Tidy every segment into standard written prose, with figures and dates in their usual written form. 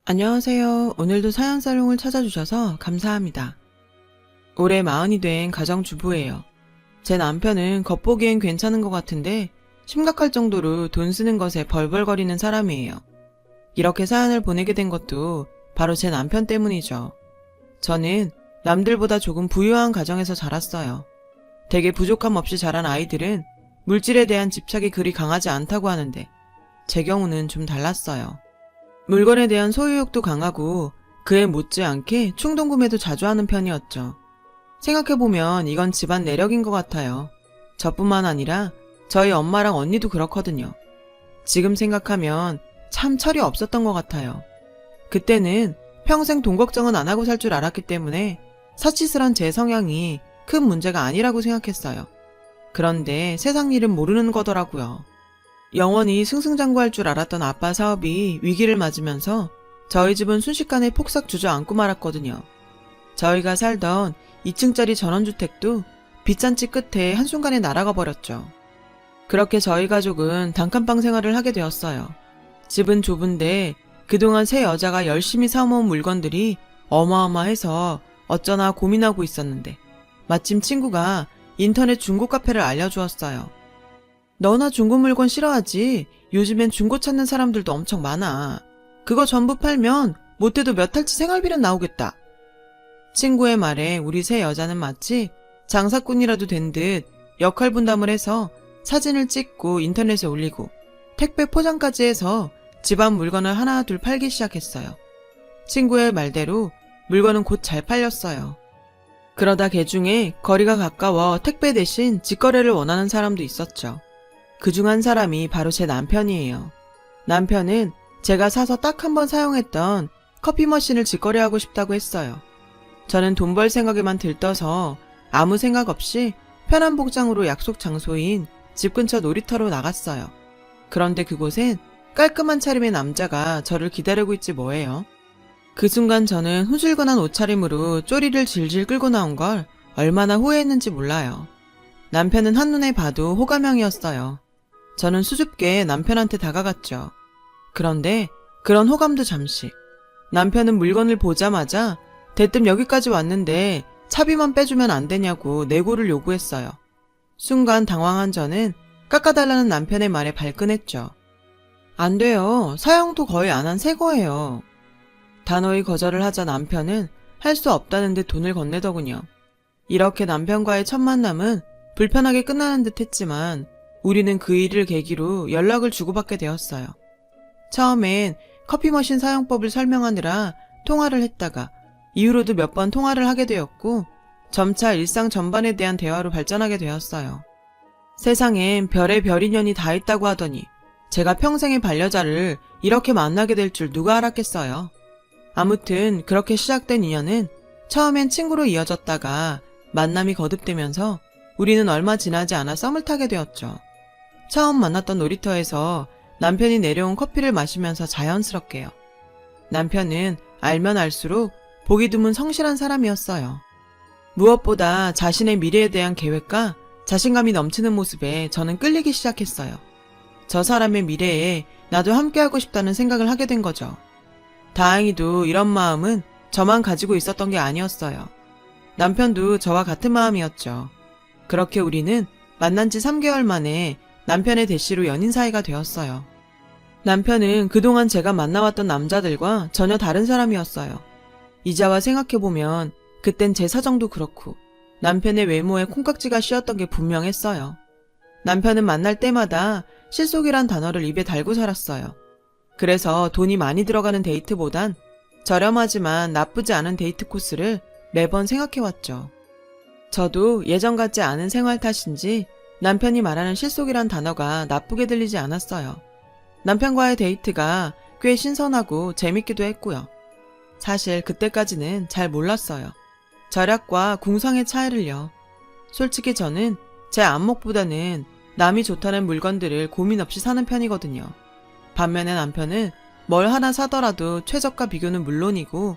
안녕하세요. 오늘도 사연살롱을 찾아주셔서 감사합니다. 올해 40이 된 가정주부예요. 제 남편은 겉보기엔 괜찮은 것 같은데 심각할 정도로 돈 쓰는 것에 벌벌거리는 사람이에요. 이렇게 사연을 보내게 된 것도 바로 제 남편 때문이죠. 저는 남들보다 조금 부유한 가정에서 자랐어요. 되게 부족함 없이 자란 아이들은 물질에 대한 집착이 그리 강하지 않다고 하는데 제 경우는 좀 달랐어요. 물건에 대한 소유욕도 강하고 그에 못지않게 충동구매도 자주 하는 편이었죠. 생각해보면 이건 집안 내력인 것 같아요. 저뿐만 아니라 저희 엄마랑 언니도 그렇거든요. 지금 생각하면 참 철이 없었던 것 같아요. 그때는 평생 돈 걱정은 안 하고 살 줄 알았기 때문에 사치스런 제 성향이 큰 문제가 아니라고 생각했어요. 그런데 세상 일은 모르는 거더라고요. 영원히 승승장구할 줄 알았던 아빠 사업이 위기를 맞으면서 저희 집은 순식간에 폭삭 주저앉고 말았거든요. 저희가 살던 2층짜리 전원주택도 빚잔치 끝에 한순간에 날아가 버렸죠. 그렇게 저희 가족은 단칸방 생활을 하게 되었어요. 집은 좁은데 그동안 새 여자가 열심히 사모은 물건들이 어마어마해서 어쩌나 고민하고 있었는데 마침 친구가 인터넷 중고 카페를 알려주었어요. 너나 중고 물건 싫어하지? 요즘엔 중고 찾는 사람들도 엄청 많아. 그거 전부 팔면 못해도 몇 달치 생활비는 나오겠다. 친구의 말에 우리 세 여자는 마치 장사꾼이라도 된 듯 역할 분담을 해서 사진을 찍고 인터넷에 올리고 택배 포장까지 해서 집안 물건을 하나 둘 팔기 시작했어요. 친구의 말대로 물건은 곧 잘 팔렸어요. 그러다 개중에 거리가 가까워 택배 대신 직거래를 원하는 사람도 있었죠. 그중 한 사람이 바로 제 남편이에요. 남편은 제가 사서 딱 한 번 사용했던 커피 머신을 직거래하고 싶다고 했어요. 저는 돈 벌 생각에만 들떠서 아무 생각 없이 편한 복장으로 약속 장소인 집 근처 놀이터로 나갔어요. 그런데 그곳엔 깔끔한 차림의 남자가 저를 기다리고 있지 뭐예요. 그 순간 저는 후줄근한 옷차림으로 쪼리를 질질 끌고 나온 걸 얼마나 후회했는지 몰라요. 남편은 한눈에 봐도 호감형이었어요. 저는 수줍게 남편한테 다가갔죠. 그런데 그런 호감도 잠시. 남편은 물건을 보자마자 대뜸 여기까지 왔는데 차비만 빼주면 안 되냐고 내고를 요구했어요. 순간 당황한 저는 깎아달라는 남편의 말에 발끈했죠. 안 돼요. 사용도 거의 안 한 새 거예요. 단호히 거절을 하자 남편은 할 수 없다는 듯 돈을 건네더군요. 이렇게 남편과의 첫 만남은 불편하게 끝나는 듯 했지만 우리는 그 일을 계기로 연락을 주고받게 되었어요. 처음엔 커피 머신 사용법을 설명하느라 통화를 했다가 이후로도 몇 번 통화를 하게 되었고 점차 일상 전반에 대한 대화로 발전하게 되었어요. 세상엔 별의 별 인연이 다 있다고 하더니 제가 평생의 반려자를 이렇게 만나게 될 줄 누가 알았겠어요. 아무튼 그렇게 시작된 인연은 처음엔 친구로 이어졌다가 만남이 거듭되면서 우리는 얼마 지나지 않아 썸을 타게 되었죠. 처음 만났던 놀이터에서 남편이 내려온 커피를 마시면서 자연스럽게요. 남편은 알면 알수록 보기 드문 성실한 사람이었어요. 무엇보다 자신의 미래에 대한 계획과 자신감이 넘치는 모습에 저는 끌리기 시작했어요. 저 사람의 미래에 나도 함께하고 싶다는 생각을 하게 된 거죠. 다행히도 이런 마음은 저만 가지고 있었던 게 아니었어요. 남편도 저와 같은 마음이었죠. 그렇게 우리는 만난 지 3개월 만에 남편의 대시로 연인 사이가 되었어요. 남편은 그동안 제가 만나왔던 남자들과 전혀 다른 사람이었어요. 이제와 생각해보면 그땐 제 사정도 그렇고 남편의 외모에 콩깍지가 씌었던 게 분명했어요. 남편은 만날 때마다 실속이란 단어를 입에 달고 살았어요. 그래서 돈이 많이 들어가는 데이트보단 저렴하지만 나쁘지 않은 데이트 코스를 매번 생각해왔죠. 저도 예전 같지 않은 생활 탓인지 남편이 말하는 실속이란 단어가 나쁘게 들리지 않았어요. 남편과의 데이트가 꽤 신선하고 재밌기도 했고요. 사실 그때까지는 잘 몰랐어요. 절약과 궁상의 차이를요. 솔직히 저는 제 안목보다는 남이 좋다는 물건들을 고민 없이 사는 편이거든요. 반면에 남편은 뭘 하나 사더라도 최저가 비교는 물론이고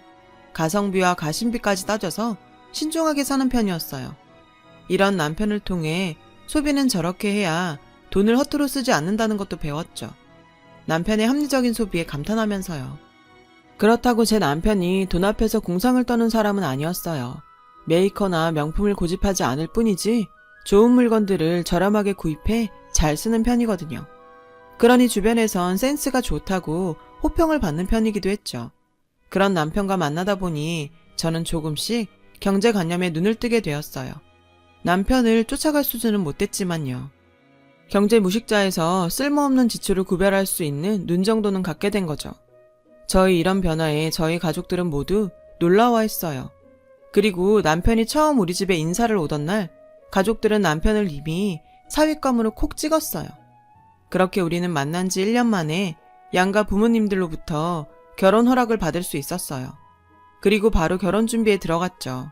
가성비와 가심비까지 따져서 신중하게 사는 편이었어요. 이런 남편을 통해 소비는 저렇게 해야 돈을 허투루 쓰지 않는다는 것도 배웠죠. 남편의 합리적인 소비에 감탄하면서요. 그렇다고 제 남편이 돈 앞에서 공상을 떠는 사람은 아니었어요. 메이커나 명품을 고집하지 않을 뿐이지 좋은 물건들을 저렴하게 구입해 잘 쓰는 편이거든요. 그러니 주변에선 센스가 좋다고 호평을 받는 편이기도 했죠. 그런 남편과 만나다 보니 저는 조금씩 경제관념에 눈을 뜨게 되었어요. 남편을 쫓아갈 수준은 못됐지만요. 경제 무식자에서 쓸모없는 지출을 구별할 수 있는 눈 정도는 갖게 된 거죠. 저희 이런 변화에 저희 가족들은 모두 놀라워했어요. 그리고 남편이 처음 우리 집에 인사를 오던 날 가족들은 남편을 이미 사윗감으로 콕 찍었어요. 그렇게 우리는 만난 지 1년 만에 양가 부모님들로부터 결혼 허락을 받을 수 있었어요. 그리고 바로 결혼 준비에 들어갔죠.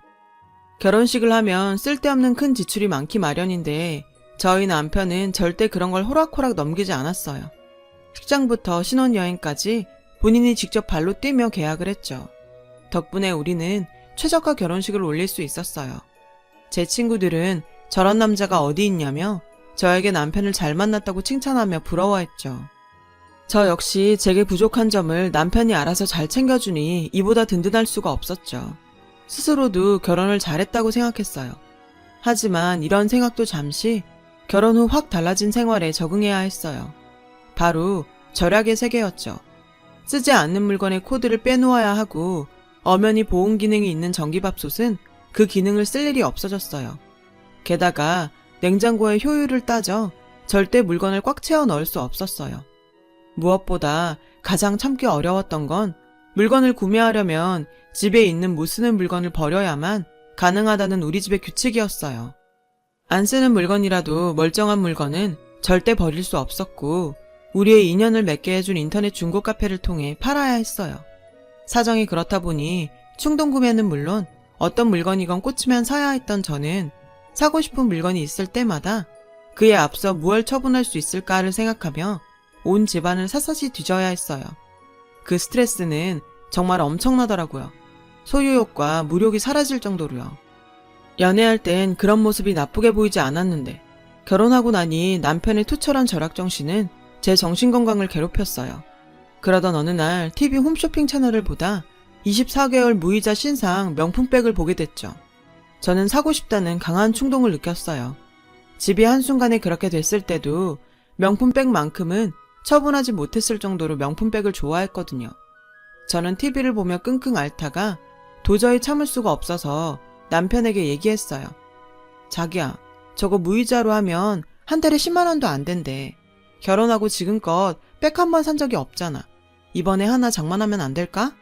결혼식을 하면 쓸데없는 큰 지출이 많기 마련인데 저희 남편은 절대 그런 걸 호락호락 넘기지 않았어요. 식장부터 신혼여행까지 본인이 직접 발로 뛰며 계약을 했죠. 덕분에 우리는 최저가 결혼식을 올릴 수 있었어요. 제 친구들은 저런 남자가 어디 있냐며 저에게 남편을 잘 만났다고 칭찬하며 부러워했죠. 저 역시 제게 부족한 점을 남편이 알아서 잘 챙겨주니 이보다 든든할 수가 없었죠. 스스로도 결혼을 잘했다고 생각했어요. 하지만 이런 생각도 잠시 결혼 후 확 달라진 생활에 적응해야 했어요. 바로 절약의 세계였죠. 쓰지 않는 물건의 코드를 빼놓아야 하고 엄연히 보온 기능이 있는 전기밥솥은 그 기능을 쓸 일이 없어졌어요. 게다가 냉장고의 효율을 따져 절대 물건을 꽉 채워 넣을 수 없었어요. 무엇보다 가장 참기 어려웠던 건 물건을 구매하려면 집에 있는 못 쓰는 물건을 버려야만 가능하다는 우리 집의 규칙이었어요. 안 쓰는 물건이라도 멀쩡한 물건은 절대 버릴 수 없었고 우리의 인연을 맺게 해준 인터넷 중고 카페를 통해 팔아야 했어요. 사정이 그렇다 보니 충동 구매는 물론 어떤 물건이건 꽂히면 사야 했던 저는 사고 싶은 물건이 있을 때마다 그에 앞서 무얼 처분할 수 있을까를 생각하며 온 집안을 샅샅이 뒤져야 했어요. 그 스트레스는 정말 엄청나더라고요. 소유욕과 무력이 사라질 정도로요. 연애할 땐 그런 모습이 나쁘게 보이지 않았는데 결혼하고 나니 남편의 투철한 절약정신은 제 정신건강을 괴롭혔어요. 그러던 어느 날 TV 홈쇼핑 채널을 보다 24개월 무이자 신상 명품백을 보게 됐죠. 저는 사고 싶다는 강한 충동을 느꼈어요. 집이 한순간에 그렇게 됐을 때도 명품백만큼은 처분하지 못했을 정도로 명품백을 좋아했거든요. 저는 TV를 보며 끙끙 앓다가 도저히 참을 수가 없어서 남편에게 얘기했어요. 자기야, 저거 무이자로 하면 한 달에 10만 원도 안 된대. 결혼하고 지금껏 백 한 번 산 적이 없잖아. 이번에 하나 장만하면 안 될까?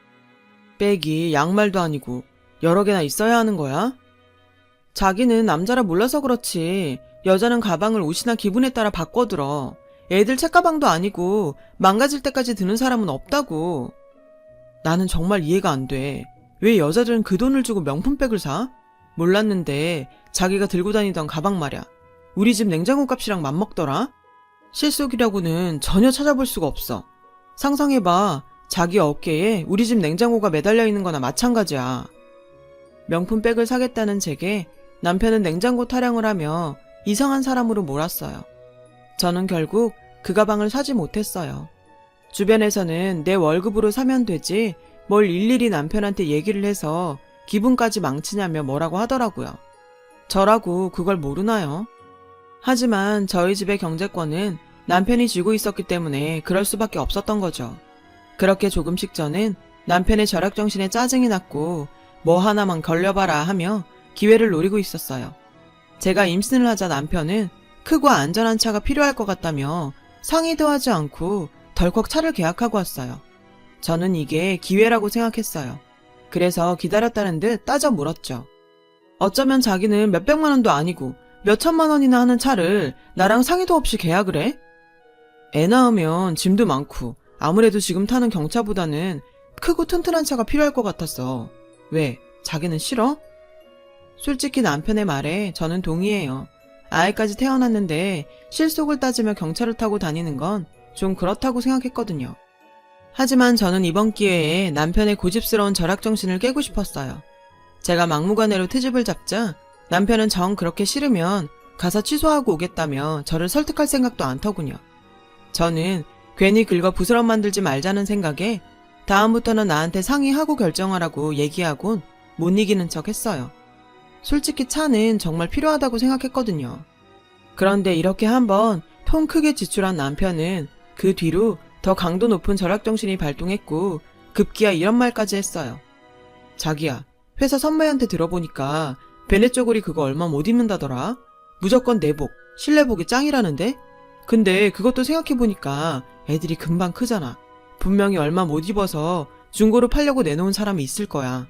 백이 양말도 아니고 여러 개나 있어야 하는 거야? 자기는 남자라 몰라서 그렇지 여자는 가방을 옷이나 기분에 따라 바꿔 들어. 애들 책가방도 아니고 망가질 때까지 드는 사람은 없다고. 나는 정말 이해가 안 돼. 왜 여자들은 그 돈을 주고 명품백을 사? 몰랐는데 자기가 들고 다니던 가방 말이야. 우리 집 냉장고 값이랑 맞먹더라? 실속이라고는 전혀 찾아볼 수가 없어. 상상해봐. 자기 어깨에 우리 집 냉장고가 매달려 있는 거나 마찬가지야. 명품백을 사겠다는 제게 남편은 냉장고 타령을 하며 이상한 사람으로 몰았어요. 저는 결국 그 가방을 사지 못했어요. 주변에서는 내 월급으로 사면 되지 뭘 일일이 남편한테 얘기를 해서 기분까지 망치냐며 뭐라고 하더라고요. 저라고 그걸 모르나요? 하지만 저희 집의 경제권은 남편이 쥐고 있었기 때문에 그럴 수밖에 없었던 거죠. 그렇게 조금씩 저는 남편의 절약정신에 짜증이 났고 뭐 하나만 걸려봐라 하며 기회를 노리고 있었어요. 제가 임신을 하자 남편은 크고 안전한 차가 필요할 것 같다며 상의도 하지 않고 덜컥 차를 계약하고 왔어요. 저는 이게 기회라고 생각했어요. 그래서 기다렸다는 듯 따져 물었죠. 어쩌면 자기는 몇백만 원도 아니고 몇천만 원이나 하는 차를 나랑 상의도 없이 계약을 해? 애 낳으면 짐도 많고 아무래도 지금 타는 경차보다는 크고 튼튼한 차가 필요할 것 같았어. 왜? 자기는 싫어? 솔직히 남편의 말에 저는 동의해요. 아이까지 태어났는데 실속을 따지며 경차를 타고 다니는 건 좀 그렇다고 생각했거든요. 하지만 저는 이번 기회에 남편의 고집스러운 절약정신을 깨고 싶었어요. 제가 막무가내로 트집을 잡자 남편은 정 그렇게 싫으면 가서 취소하고 오겠다며 저를 설득할 생각도 않더군요. 저는 괜히 긁어 부스럼 만들지 말자는 생각에 다음부터는 나한테 상의하고 결정하라고 얘기하곤 못 이기는 척 했어요. 솔직히 차는 정말 필요하다고 생각했거든요. 그런데 이렇게 한번 통 크게 지출한 남편은 그 뒤로 더 강도 높은 절약정신이 발동했고 급기야 이런 말까지 했어요. 자기야, 회사 선배한테 들어보니까 베네 쪼고리 그거 얼마 못 입는다더라. 무조건 내복, 실내복이 짱이라는데? 근데 그것도 생각해보니까 애들이 금방 크잖아. 분명히 얼마 못 입어서 중고로 팔려고 내놓은 사람이 있을 거야.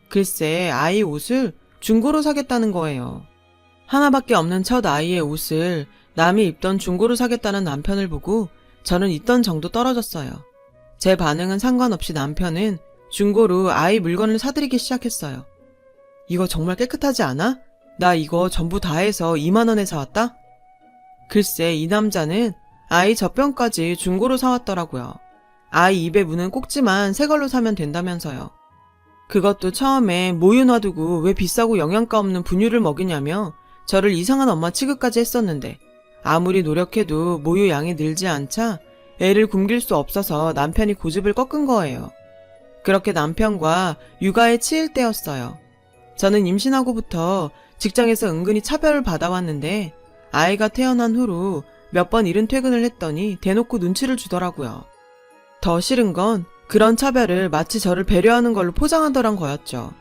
글쎄, 아이 옷을 중고로 사겠다는 거예요. 하나밖에 없는 첫 아이의 옷을 남이 입던 중고로 사겠다는 남편을 보고 저는 있던 정도 떨어졌어요. 제 반응은 상관없이 남편은 중고로 아이 물건을 사들이기 시작했어요. 이거 정말 깨끗하지 않아? 나 이거 전부 다 해서 2만 원에 사왔다? 글쎄, 이 남자는 아이 젖병까지 중고로 사왔더라고요. 아이 입에 무는 꼭지만 새 걸로 사면 된다면서요. 그것도 처음에 모유 놔두고 왜 비싸고 영양가 없는 분유를 먹이냐며 저를 이상한 엄마 취급까지 했었는데 아무리 노력해도 모유 양이 늘지 않자 애를 굶길 수 없어서 남편이 고집을 꺾은 거예요. 그렇게 남편과 육아에 치일 때였어요. 저는 임신하고부터 직장에서 은근히 차별을 받아왔는데 아이가 태어난 후로 몇 번 이른 퇴근을 했더니 대놓고 눈치를 주더라고요. 더 싫은 건 그런 차별을 마치 저를 배려하는 걸로 포장하더란 거였죠.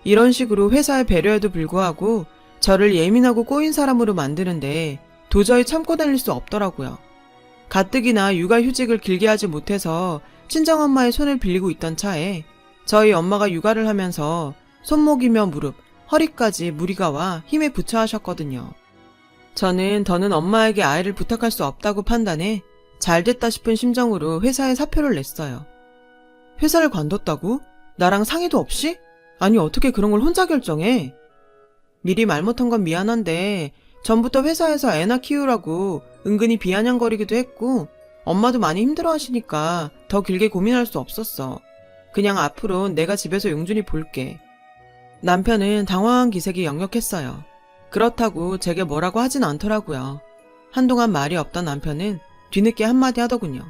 이런 식으로 회사의 배려에도 불구하고 저를 예민하고 꼬인 사람으로 만드는데 도저히 참고 다닐 수 없더라고요. 가뜩이나 육아휴직을 길게 하지 못해서 친정엄마의 손을 빌리고 있던 차에 저희 엄마가 육아를 하면서 손목이며 무릎, 허리까지 무리가 와 힘에 부처하셨거든요. 저는 더는 엄마에게 아이를 부탁할 수 없다고 판단해 잘됐다 싶은 심정으로 회사에 사표를 냈어요. 회사를 관뒀다고? 나랑 상의도 없이? 아니 어떻게 그런 걸 혼자 결정해? 미리 말 못한 건 미안한데 전부터 회사에서 애나 키우라고 은근히 비아냥거리기도 했고 엄마도 많이 힘들어하시니까 더 길게 고민할 수 없었어. 그냥 앞으로 내가 집에서 용준이 볼게. 남편은 당황한 기색이 역력했어요. 그렇다고 제게 뭐라고 하진 않더라고요. 한동안 말이 없던 남편은 뒤늦게 한마디 하더군요.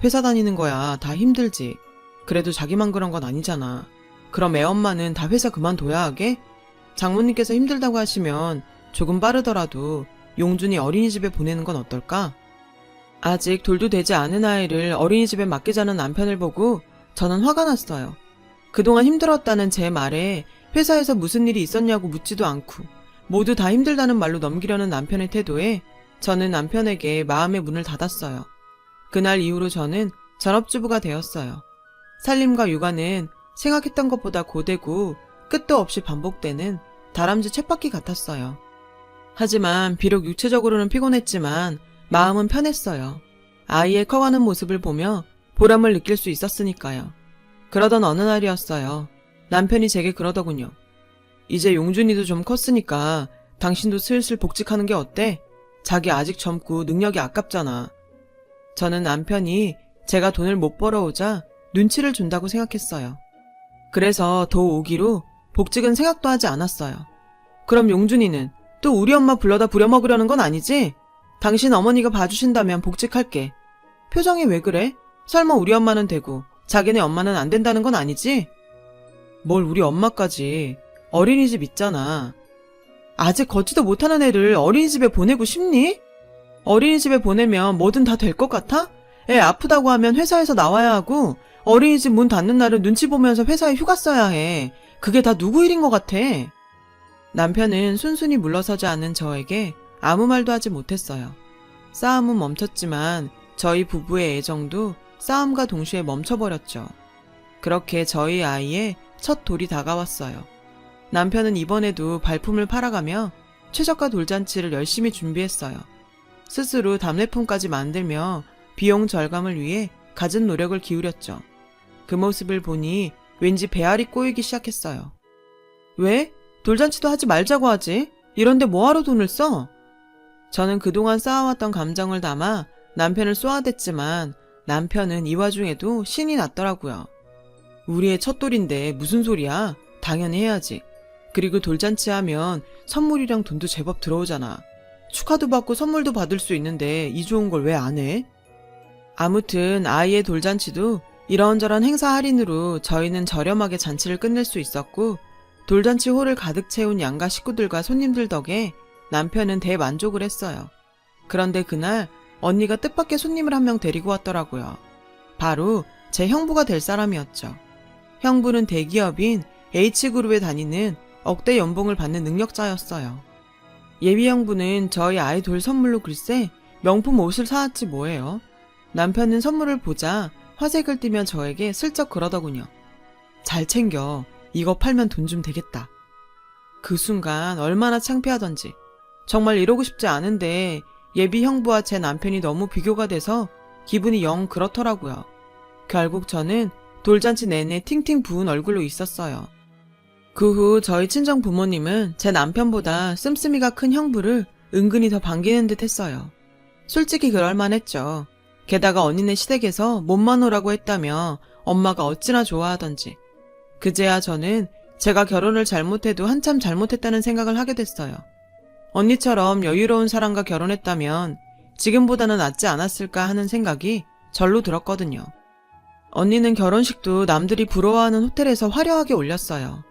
회사 다니는 거야 다 힘들지. 그래도 자기만 그런 건 아니잖아. 그럼 애엄마는 다 회사 그만둬야 하게? 장모님께서 힘들다고 하시면 조금 빠르더라도 용준이 어린이집에 보내는 건 어떨까? 아직 돌도 되지 않은 아이를 어린이집에 맡기자는 남편을 보고 저는 화가 났어요. 그동안 힘들었다는 제 말에 회사에서 무슨 일이 있었냐고 묻지도 않고 모두 다 힘들다는 말로 넘기려는 남편의 태도에 저는 남편에게 마음의 문을 닫았어요. 그날 이후로 저는 전업주부가 되었어요. 살림과 육아는 생각했던 것보다 고되고 끝도 없이 반복되는 다람쥐 쳇바퀴 같았어요. 하지만 비록 육체적으로는 피곤했지만 마음은 편했어요. 아이의 커가는 모습을 보며 보람을 느낄 수 있었으니까요. 그러던 어느 날이었어요. 남편이 제게 그러더군요. 이제 용준이도 좀 컸으니까 당신도 슬슬 복직하는 게 어때? 자기 아직 젊고 능력이 아깝잖아. 저는 남편이 제가 돈을 못 벌어오자 눈치를 준다고 생각했어요. 그래서 더 오기로 복직은 생각도 하지 않았어요. 그럼 용준이는 또 우리 엄마 불러다 부려먹으려는 건 아니지? 당신 어머니가 봐주신다면 복직할게. 표정이 왜 그래? 설마 우리 엄마는 되고 자기네 엄마는 안 된다는 건 아니지? 뭘 우리 엄마까지. 어린이집 있잖아. 아직 걷지도 못하는 애를 어린이집에 보내고 싶니? 어린이집에 보내면 뭐든 다 될 것 같아? 애 아프다고 하면 회사에서 나와야 하고 어린이집 문 닫는 날은 눈치 보면서 회사에 휴가 써야 해. 그게 다 누구 일인 것 같아? 남편은 순순히 물러서지 않는 저에게 아무 말도 하지 못했어요. 싸움은 멈췄지만 저희 부부의 애정도 싸움과 동시에 멈춰버렸죠. 그렇게 저희 아이의 첫 돌이 다가왔어요. 남편은 이번에도 발품을 팔아가며 최저가 돌잔치를 열심히 준비했어요. 스스로 답례품까지 만들며 비용 절감을 위해 갖은 노력을 기울였죠. 그 모습을 보니 왠지 배알이 꼬이기 시작했어요. 왜? 돌잔치도 하지 말자고 하지? 이런데 뭐하러 돈을 써? 저는 그동안 쌓아왔던 감정을 담아 남편을 쏘아댔지만 남편은 이 와중에도 신이 났더라고요. 우리의 첫 돌인데 무슨 소리야? 당연히 해야지. 그리고 돌잔치 하면 선물이랑 돈도 제법 들어오잖아. 축하도 받고 선물도 받을 수 있는데 이 좋은 걸 왜 안 해? 아무튼 아이의 돌잔치도 이런저런 행사 할인으로 저희는 저렴하게 잔치를 끝낼 수 있었고, 돌잔치 홀을 가득 채운 양가 식구들과 손님들 덕에 남편은 대만족을 했어요. 그런데 그날 언니가 뜻밖의 손님을 한 명 데리고 왔더라고요. 바로 제 형부가 될 사람이었죠. 형부는 대기업인 H그룹에 다니는 억대 연봉을 받는 능력자였어요. 예비 형부는 저희 아이 돌 선물로 글쎄 명품 옷을 사왔지 뭐예요. 남편은 선물을 보자 화색을 띠며 저에게 슬쩍 그러더군요. 잘 챙겨. 이거 팔면 돈 좀 되겠다. 그 순간 얼마나 창피하던지. 정말 이러고 싶지 않은데 예비 형부와 제 남편이 너무 비교가 돼서 기분이 영 그렇더라고요. 결국 저는 돌잔치 내내 팅팅 부은 얼굴로 있었어요. 그 후 저희 친정 부모님은 제 남편보다 씀씀이가 큰 형부를 은근히 더 반기는 듯 했어요. 솔직히 그럴만했죠. 게다가 언니네 시댁에서 몸만 오라고 했다며 엄마가 어찌나 좋아하던지. 그제야 저는 제가 결혼을 잘못해도 한참 잘못했다는 생각을 하게 됐어요. 언니처럼 여유로운 사람과 결혼했다면 지금보다는 낫지 않았을까 하는 생각이 절로 들었거든요. 언니는 결혼식도 남들이 부러워하는 호텔에서 화려하게 올렸어요.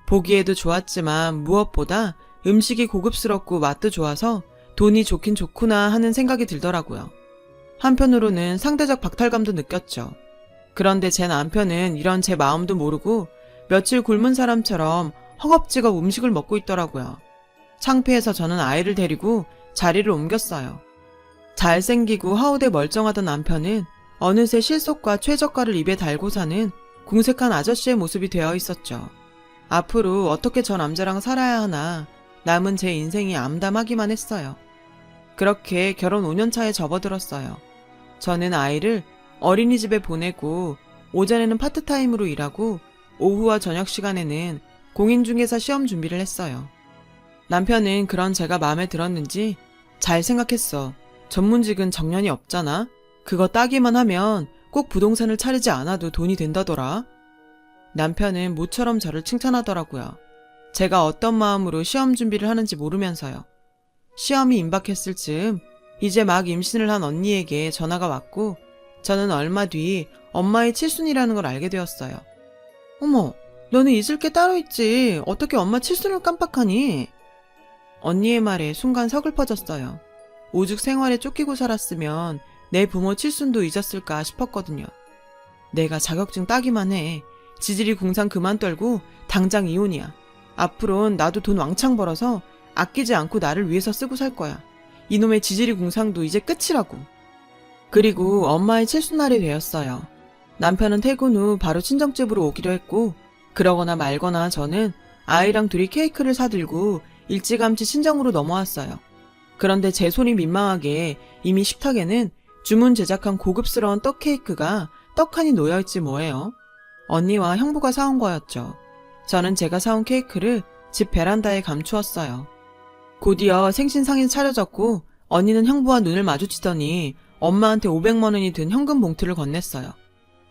보기에도 좋았지만 무엇보다 음식이 고급스럽고 맛도 좋아서 돈이 좋긴 좋구나 하는 생각이 들더라고요. 한편으로는 상대적 박탈감도 느꼈죠. 그런데 제 남편은 이런 제 마음도 모르고 며칠 굶은 사람처럼 허겁지겁 음식을 먹고 있더라고요. 창피해서 저는 아이를 데리고 자리를 옮겼어요. 잘생기고 하우대 멀쩡하던 남편은 어느새 실속과 최저가를 입에 달고 사는 궁색한 아저씨의 모습이 되어 있었죠. 앞으로 어떻게 저 남자랑 살아야 하나 남은 제 인생이 암담하기만 했어요. 그렇게 결혼 5년 차에 접어들었어요. 저는 아이를 어린이집에 보내고 오전에는 파트타임으로 일하고 오후와 저녁 시간에는 공인중개사 시험 준비를 했어요. 남편은 그런 제가 마음에 들었는지 잘 생각했어. 전문직은 정년이 없잖아. 그거 따기만 하면 꼭 부동산을 차리지 않아도 돈이 된다더라. 남편은 모처럼 저를 칭찬하더라고요. 제가 어떤 마음으로 시험 준비를 하는지 모르면서요. 시험이 임박했을 즈음 이제 막 임신을 한 언니에게 전화가 왔고 저는 얼마 뒤 엄마의 칠순이라는 걸 알게 되었어요. 어머, 너는 잊을 게 따로 있지. 어떻게 엄마 칠순을 깜빡하니? 언니의 말에 순간 서글퍼졌어요. 오죽 생활에 쫓기고 살았으면 내 부모 칠순도 잊었을까 싶었거든요. 내가 자격증 따기만 해. 지질이 궁상 그만 떨고 당장 이혼이야. 앞으론 나도 돈 왕창 벌어서 아끼지 않고 나를 위해서 쓰고 살 거야. 이놈의 지질이 궁상도 이제 끝이라고. 그리고 엄마의 칠순날이 되었어요. 남편은 퇴근 후 바로 친정집으로 오기로 했고 그러거나 말거나 저는 아이랑 둘이 케이크를 사들고 일찌감치 친정으로 넘어왔어요. 그런데 제 손이 민망하게 이미 식탁에는 주문 제작한 고급스러운 떡 케이크가 떡하니 놓여있지 뭐예요. 언니와 형부가 사온 거였죠. 저는 제가 사온 케이크를 집 베란다에 감추었어요. 곧이어 생신상이 차려졌고 언니는 형부와 눈을 마주치더니 엄마한테 500만 원이 든 현금 봉투를 건넸어요.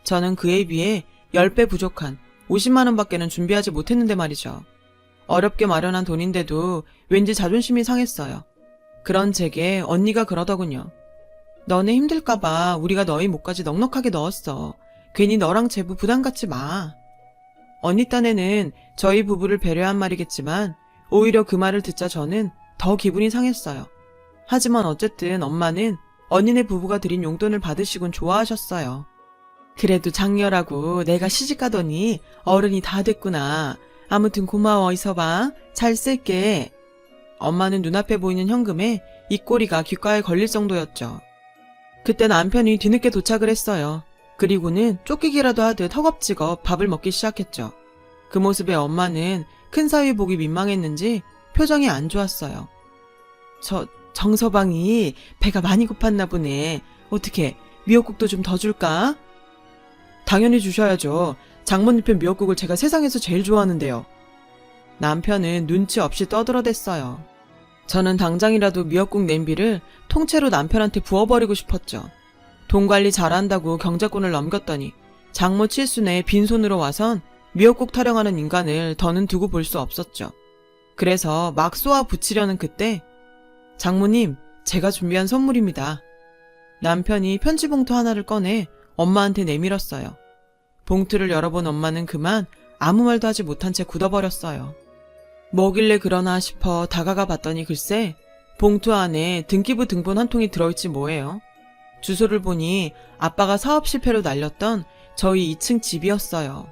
저는 그에 비해 10배 부족한 50만 원밖에는 준비하지 못했는데 말이죠. 어렵게 마련한 돈인데도 왠지 자존심이 상했어요. 그런 제게 언니가 그러더군요. 너네 힘들까봐 우리가 너희 목까지 넉넉하게 넣었어. 괜히 너랑 제부 부담 갖지 마. 언니 딴에는 저희 부부를 배려한 말이겠지만 오히려 그 말을 듣자 저는 더 기분이 상했어요. 하지만 어쨌든 엄마는 언니네 부부가 드린 용돈을 받으시곤 좋아하셨어요. 그래도 장녀라고 내가 시집가더니 어른이 다 됐구나. 아무튼 고마워. 이서봐. 잘 쓸게. 엄마는 눈앞에 보이는 현금에 입꼬리가 귓가에 걸릴 정도였죠. 그때 남편이 뒤늦게 도착을 했어요. 그리고는 쫓기기라도 하듯 허겁지겁 밥을 먹기 시작했죠. 그 모습에 엄마는 큰 사위 보기 민망했는지 표정이 안 좋았어요. 정서방이 배가 많이 고팠나 보네. 어떻게 미역국도 좀 더 줄까? 당연히 주셔야죠. 장모님편 미역국을 제가 세상에서 제일 좋아하는데요. 남편은 눈치 없이 떠들어댔어요. 저는 당장이라도 미역국 냄비를 통째로 남편한테 부어버리고 싶었죠. 돈 관리 잘한다고 경제권을 넘겼더니 장모 칠순에 빈손으로 와선 미역국 타령하는 인간을 더는 두고 볼 수 없었죠. 그래서 막 쏘아 붙이려는 그때 장모님, 제가 준비한 선물입니다. 남편이 편지 봉투 하나를 꺼내 엄마한테 내밀었어요. 봉투를 열어본 엄마는 그만 아무 말도 하지 못한 채 굳어버렸어요. 뭐길래 그러나 싶어 다가가 봤더니 글쎄 봉투 안에 등기부 등본 한 통이 들어있지 뭐예요. 주소를 보니 아빠가 사업 실패로 날렸던 저희 2층 집이었어요.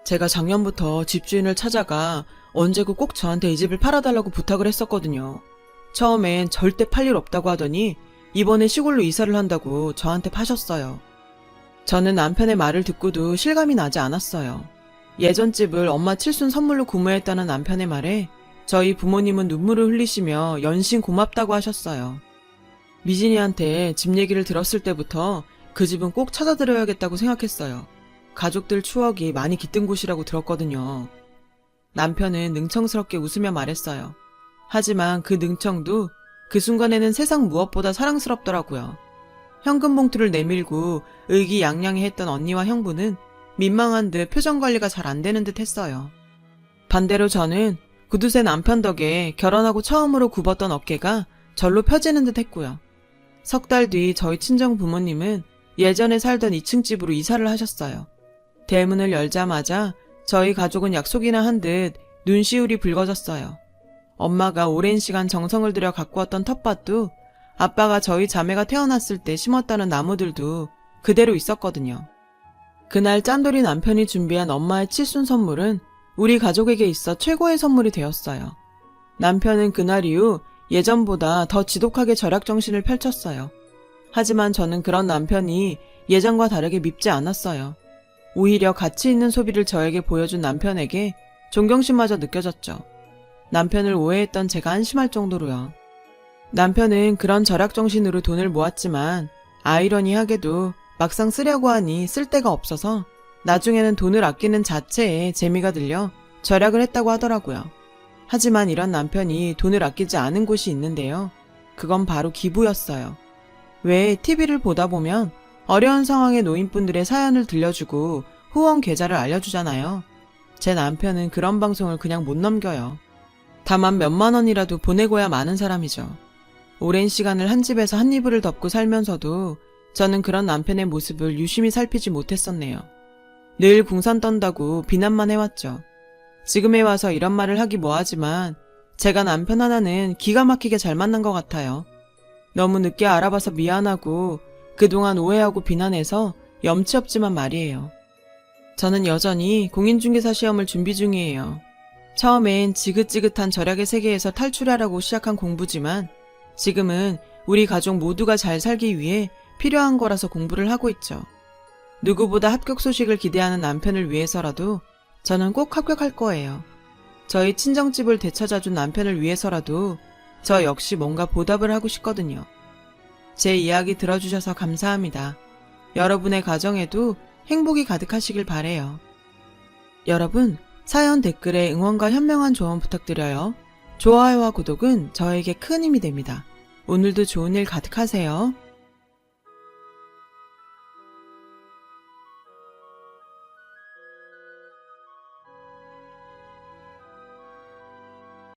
제가 작년부터 집주인을 찾아가 언제고 꼭 저한테 이 집을 팔아달라고 부탁을 했었거든요. 처음엔 절대 팔 일 없다고 하더니 이번에 시골로 이사를 한다고 저한테 파셨어요. 저는 남편의 말을 듣고도 실감이 나지 않았어요. 예전 집을 엄마 칠순 선물로 구매했다는 남편의 말에 저희 부모님은 눈물을 흘리시며 연신 고맙다고 하셨어요. 미진이한테 집 얘기를 들었을 때부터 그 집은 꼭 찾아드려야겠다고 생각했어요. 가족들 추억이 많이 깃든 곳이라고 들었거든요. 남편은 능청스럽게 웃으며 말했어요. 하지만 그 능청도 그 순간에는 세상 무엇보다 사랑스럽더라고요. 현금 봉투를 내밀고 의기양양해했던 언니와 형부는 민망한 듯 표정 관리가 잘 안 되는 듯 했어요. 반대로 저는 구두쇠 남편 덕에 결혼하고 처음으로 굽었던 어깨가 절로 펴지는 듯 했고요. 석 달 뒤 저희 친정 부모님은 예전에 살던 2층 집으로 이사를 하셨어요. 대문을 열자마자 저희 가족은 약속이나 한 듯 눈시울이 붉어졌어요. 엄마가 오랜 시간 정성을 들여 갖고 왔던 텃밭도 아빠가 저희 자매가 태어났을 때 심었다는 나무들도 그대로 있었거든요. 그날 짠돌이 남편이 준비한 엄마의 칠순 선물은 우리 가족에게 있어 최고의 선물이 되었어요. 남편은 그날 이후 예전보다 더 지독하게 절약정신을 펼쳤어요. 하지만 저는 그런 남편이 예전과 다르게 밉지 않았어요. 오히려 가치 있는 소비를 저에게 보여준 남편에게 존경심마저 느껴졌죠. 남편을 오해했던 제가 한심할 정도로요. 남편은 그런 절약정신으로 돈을 모았지만 아이러니하게도 막상 쓰려고 하니 쓸 데가 없어서 나중에는 돈을 아끼는 자체에 재미가 들려 절약을 했다고 하더라고요. 하지만 이런 남편이 돈을 아끼지 않은 곳이 있는데요. 그건 바로 기부였어요. 왜 TV를 보다 보면 어려운 상황의 노인분들의 사연을 들려주고 후원 계좌를 알려주잖아요. 제 남편은 그런 방송을 그냥 못 넘겨요. 다만 몇만 원이라도 보내고야 마는 사람이죠. 오랜 시간을 한 집에서 한 이불을 덮고 살면서도 저는 그런 남편의 모습을 유심히 살피지 못했었네요. 늘 궁선 떤다고 비난만 해왔죠. 지금에 와서 이런 말을 하기 뭐하지만 제가 남편 하나는 기가 막히게 잘 만난 것 같아요. 너무 늦게 알아봐서 미안하고 그동안 오해하고 비난해서 염치 없지만 말이에요. 저는 여전히 공인중개사 시험을 준비 중이에요. 처음엔 지긋지긋한 절약의 세계에서 탈출하라고 시작한 공부지만 지금은 우리 가족 모두가 잘 살기 위해 필요한 거라서 공부를 하고 있죠. 누구보다 합격 소식을 기대하는 남편을 위해서라도 저는 꼭 합격할 거예요. 저희 친정집을 되찾아준 남편을 위해서라도 저 역시 뭔가 보답을 하고 싶거든요. 제 이야기 들어주셔서 감사합니다. 여러분의 가정에도 행복이 가득하시길 바래요. 여러분, 사연 댓글에 응원과 현명한 조언 부탁드려요. 좋아요와 구독은 저에게 큰 힘이 됩니다. 오늘도 좋은 일 가득하세요.